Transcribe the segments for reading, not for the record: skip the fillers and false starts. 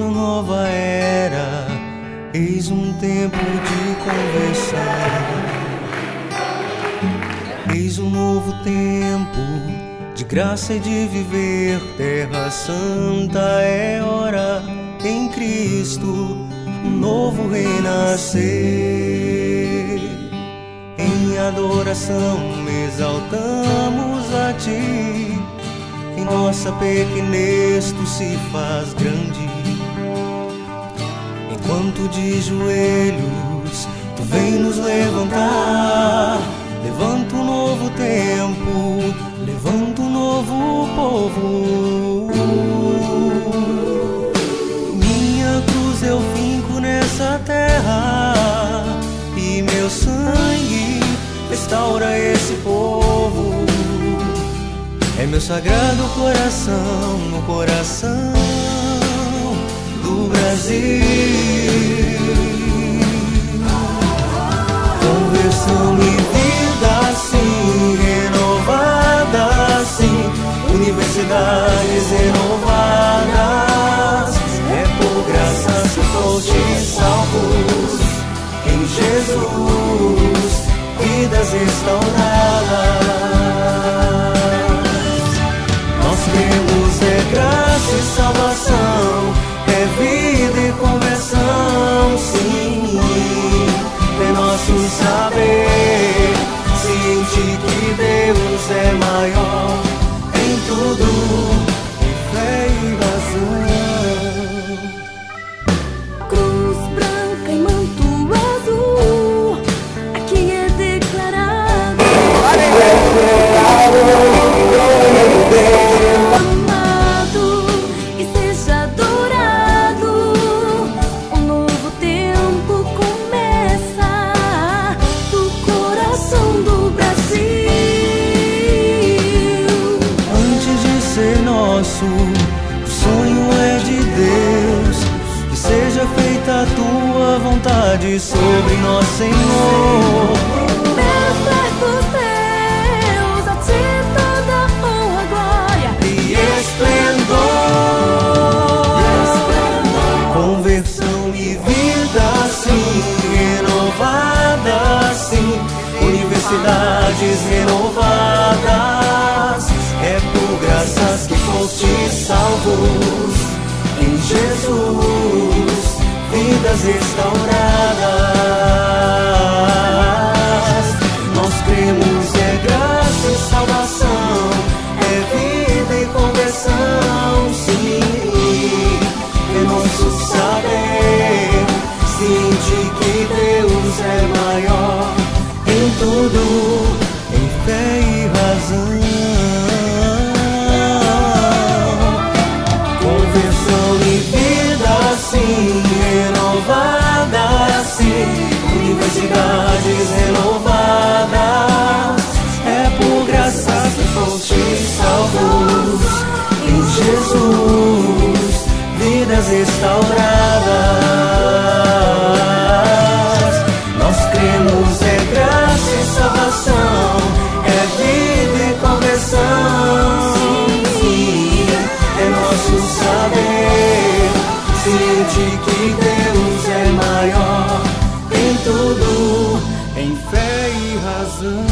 uma nova era, eis um tempo de conversão. Eis um novo tempo de graça e de viver. Terra Santa é hora em Cristo, um novo renascer. Em adoração exaltamos a Ti, em nossa pequenez Tu se faz grande. Enquanto de joelhos Tu vem nos levantar, levanta um novo tempo, levanta um novo povo. Minha cruz eu finco nessa terra, e meu sangue restaura esse povo. É meu sagrado coração no coração do Brasil. Conversão e vida assim, renovada assim, universidades renovadas. É por graças que fostes salvos em Jesus, vidas restauradas. Nós temos graça e salvação, é vida e conversão, sim. É nosso saber, ciente que Deus é maior em tudo, em fé e razão. Cruz branca e manto azul, aqui é declarado amado e seja adorado. Um novo tempo começa do coração do Brasil. Antes de ser nosso, o sonho é de Deus. Que seja feita a Tua vontade sobre nós, Senhor. Pelos certos Deus, a Ti toda honra, glória E esplendor, conversão e vida assim, renovada assim, universidades renovadas. É por graças que fostes salvos em Jesus, vidas restauradas. Nós cremos é graça e salvação, é vida e conversão, sim. É nosso saber, ciente que Deus é maior em tudo, em fé e razão. Conversão e vida assim, renovada assim, universidades renovadas. É por graça que fostes salvos em Jesus, vidas restauradas. Nós cremos é graça e salvação, é vida e conversão, sim. É nosso saber, ciente que Deus é maior em tudo, em fé e razão.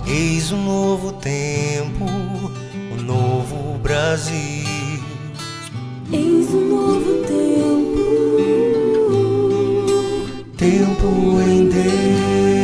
Eis um novo tempo, um novo Brasil. Eis um novo tempo, Tempo em Deus.